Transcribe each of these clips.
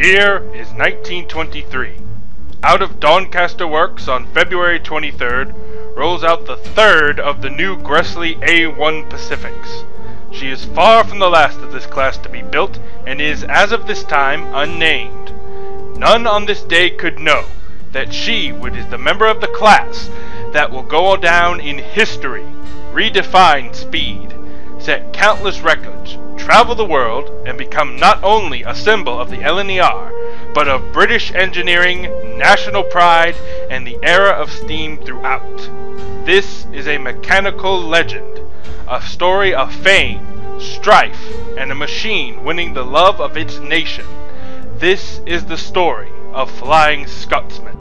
year is 1923. Out of Doncaster Works on February 23rd rolls out the third of the new Gresley A1 Pacifics. She is far from the last of this class to be built and is, as of this time, unnamed. None on this day could know that she is the member of the class that will go down in history, redefine speed, set countless records, travel the world, and become not only a symbol of the LNER, but of British engineering, national pride, and the era of steam throughout. This is a mechanical legend, a story of fame, strife, and a machine winning the love of its nation. This is the story of Flying Scotsman.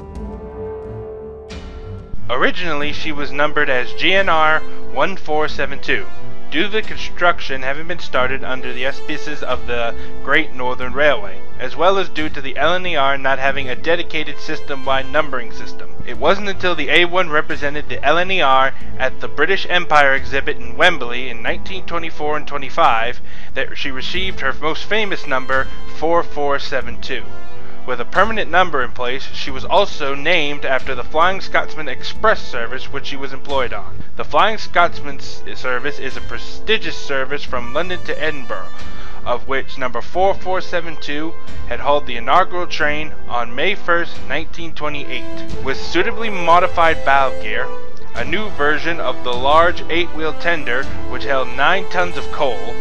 Originally, she was numbered as GNR 1472, due to the construction having been started under the auspices of the Great Northern Railway, as well as due to the LNER not having a dedicated system-wide numbering system. It wasn't until the A1 represented the LNER at the British Empire exhibit in Wembley in 1924 and 25 that she received her most famous number, 4472. With a permanent number in place, she was also named after the Flying Scotsman Express service which she was employed on. The Flying Scotsman service is a prestigious service from London to Edinburgh, of which number 4472 had hauled the inaugural train on May 1st, 1928. With suitably modified valve gear, a new version of the large 8-wheel tender which held 9 tons of coal,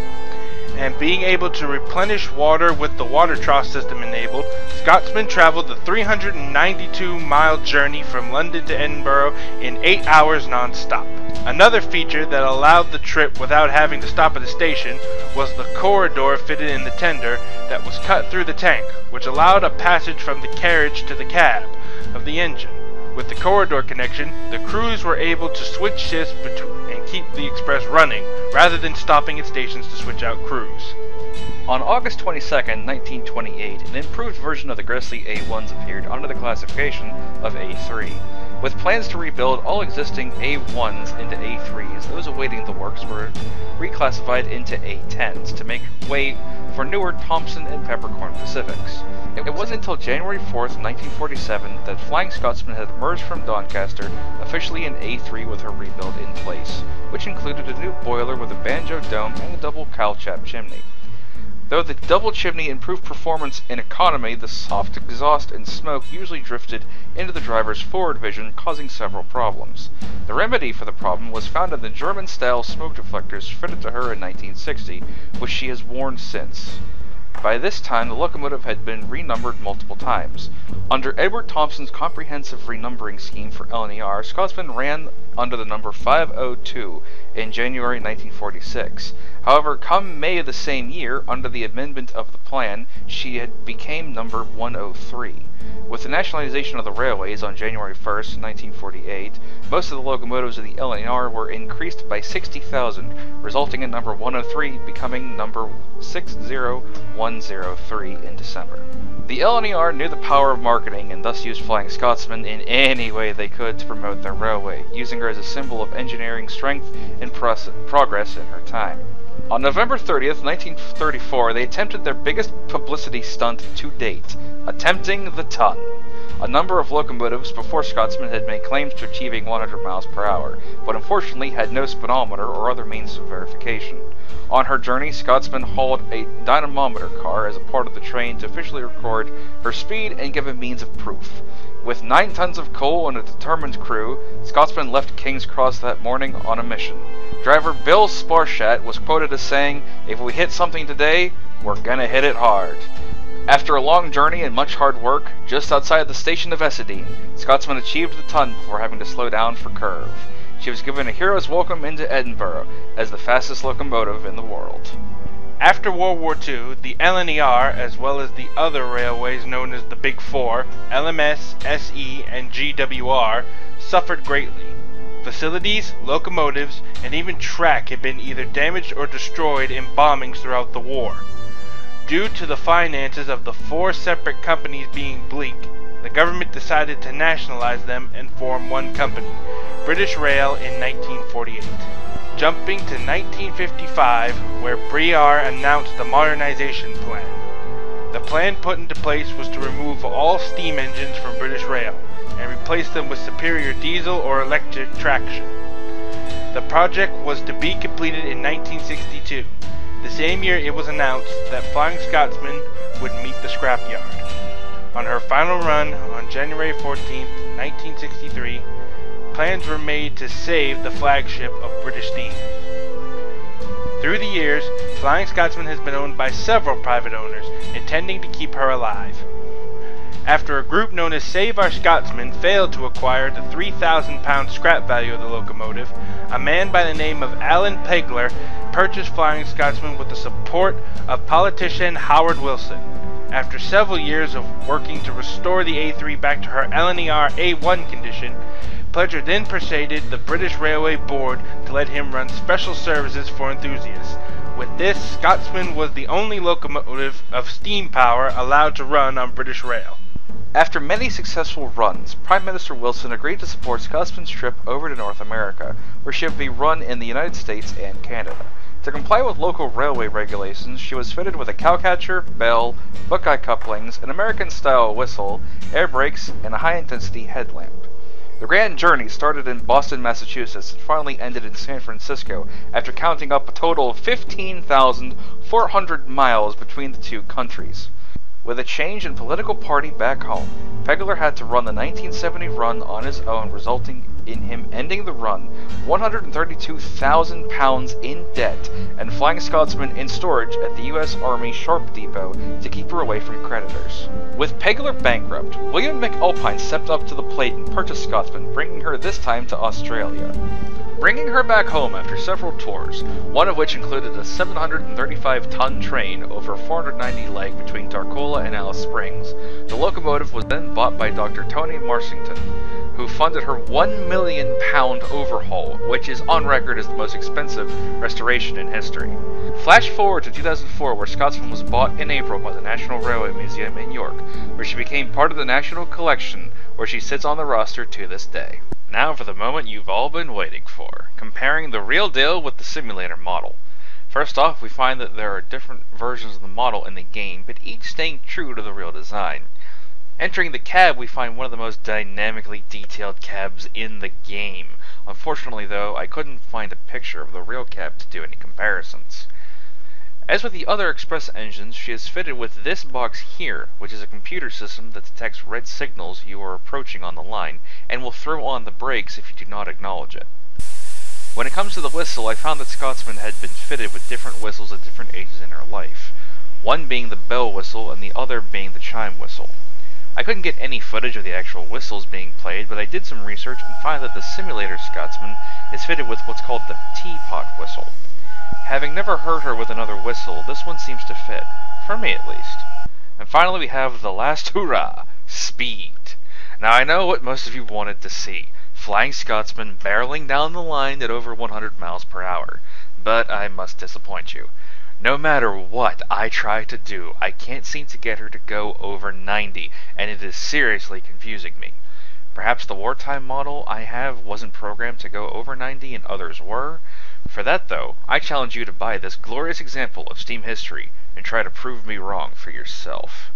and being able to replenish water with the water trough system enabled, Scotsman traveled the 392-mile journey from London to Edinburgh in 8 hours non-stop. Another feature that allowed the trip without having to stop at the station was the corridor fitted in the tender that was cut through the tank, which allowed a passage from the carriage to the cab of the engine. With the corridor connection, the crews were able to switch shifts and keep the express running, rather than stopping at stations to switch out crews. On August 22, 1928, an improved version of the Gresley A1s appeared under the classification of A3. With plans to rebuild all existing A1s into A3s, those awaiting the works were reclassified into A10s to make way for newer Thompson and Peppercorn Pacifics. It wasn't until January 4th, 1947 that Flying Scotsman had emerged from Doncaster officially in A3 with her rebuild in place, which included a new boiler with a banjo dome and a double cowlchap chimney. Though the double chimney improved performance and economy, the soft exhaust and smoke usually drifted into the driver's forward vision, causing several problems. The remedy for the problem was found in the German-style smoke deflectors fitted to her in 1960, which she has worn since. By this time, the locomotive had been renumbered multiple times. Under Edward Thompson's comprehensive renumbering scheme for LNER, Scotsman ran under the number 502 in January 1946. However, come May of the same year, under the amendment of the plan, she had became number 103. With the nationalization of the railways on January 1st, 1948, most of the locomotives of the LNER were increased by 60,000, resulting in number 103 becoming number 60103 in December. The LNER knew the power of marketing and thus used Flying Scotsman in any way they could to promote their railway, using her as a symbol of engineering strength and progress in her time. On November 30th, 1934, they attempted their biggest publicity stunt to date, attempting the ton. A number of locomotives before Scotsman had made claims to achieving 100 miles per hour, but unfortunately had no speedometer or other means of verification. On her journey, Scotsman hauled a dynamometer car as a part of the train to officially record her speed and give a means of proof. With 9 tons of coal and a determined crew, Scotsman left King's Cross that morning on a mission. Driver Bill Sparshat was quoted as saying, "If we hit something today, we're gonna hit it hard." After a long journey and much hard work, just outside the station of Essedine, Scotsman achieved the ton before having to slow down for curve. She was given a hero's welcome into Edinburgh as the fastest locomotive in the world. After World War II, the LNER, as well as the other railways known as the Big Four, LMS, SE, and GWR, suffered greatly. Facilities, locomotives, and even track had been either damaged or destroyed in bombings throughout the war. Due to the finances of the 4 separate companies being bleak, the government decided to nationalize them and form one company, British Rail, in 1948. Jumping to 1955, where Briar announced the Modernization plan. The plan put into place was to remove all steam engines from British Rail and replace them with superior diesel or electric traction. The project was to be completed in 1962. The same year it was announced that Flying Scotsman would meet the scrapyard. On her final run on January 14, 1963, plans were made to save the flagship of British Steam. Through the years, Flying Scotsman has been owned by several private owners, intending to keep her alive. After a group known as Save Our Scotsman failed to acquire the £3,000 scrap value of the locomotive, a man by the name of Alan Pegler purchased Flying Scotsman with the support of politician Howard Wilson. After several years of working to restore the A3 back to her LNER A1 condition, Pledger then persuaded the British Railway Board to let him run special services for enthusiasts. With this, Scotsman was the only locomotive of steam power allowed to run on British Rail. After many successful runs, Prime Minister Wilson agreed to support Scotsman's trip over to North America, where she would be run in the United States and Canada. To comply with local railway regulations, she was fitted with a cowcatcher, bell, Buckeye couplings, an American-style whistle, air brakes, and a high-intensity headlamp. The grand journey started in Boston, Massachusetts, and finally ended in San Francisco, after counting up a total of 15,400 miles between the two countries. With a change in political party back home, Pegler had to run the 1970 run on his own, resulting in him ending the run £132,000 in debt and Flying Scotsman in storage at the U.S. Army Sharp Depot to keep her away from creditors. With Pegler bankrupt, William McAlpine stepped up to the plate and purchased Scotsman, bringing her this time to Australia. Bringing her back home after several tours, one of which included a 735-ton train over a 490 leg between Tarcoola and Alice Springs, the locomotive was then bought by Dr. Tony Marsington, who funded her £1 million overhaul, which is on record as the most expensive restoration in history. Flash forward to 2004, where Scotsman was bought in April by the National Railway Museum in York, where she became part of the National Collection, where she sits on the roster to this day. Now for the moment you've all been waiting for, comparing the real deal with the simulator model. First off, we find that there are different versions of the model in the game, but each staying true to the real design. Entering the cab, we find one of the most dynamically detailed cabs in the game. Unfortunately though, I couldn't find a picture of the real cab to do any comparisons. As with the other express engines, she is fitted with this box here, which is a computer system that detects red signals you are approaching on the line, and will throw on the brakes if you do not acknowledge it. When it comes to the whistle, I found that Scotsman had been fitted with different whistles at different ages in her life, one being the bell whistle and the other being the chime whistle. I couldn't get any footage of the actual whistles being played, but I did some research and found that the simulator Scotsman is fitted with what's called the teapot whistle. Having never heard her with another whistle, this one seems to fit, for me at least. And finally we have the last hurrah, speed. Now I know what most of you wanted to see, Flying Scotsman barreling down the line at over 100 miles per hour, but I must disappoint you. No matter what I try to do, I can't seem to get her to go over 90, and it is seriously confusing me. Perhaps the wartime model I have wasn't programmed to go over 90 and others were. For that though, I challenge you to buy this glorious example of steam history and try to prove me wrong for yourself.